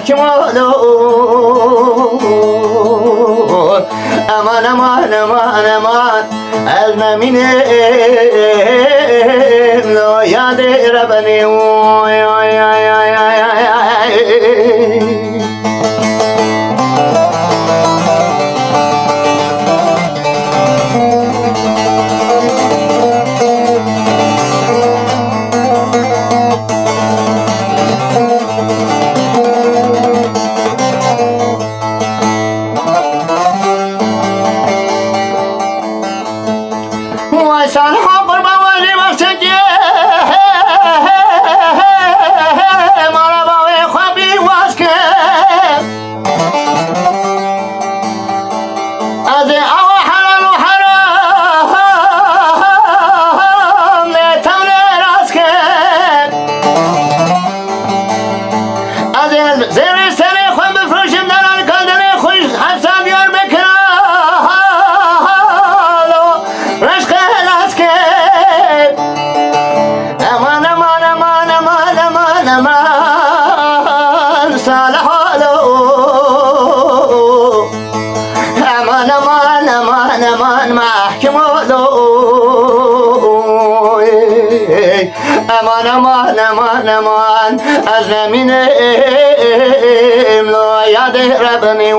محکم آلود امان امان امان امان از نمینه یاد ربنی سالها قربان ولی واسجه مالا باوی خوابی واس که از او حلال و حرام نتون راست که از زیر سر خون بفروشم در کندن خوش حساب یار بکنم امان صالح آلو امان امان امان امان محکم آلو امان امان امان امان از زمین املا یاد ربنی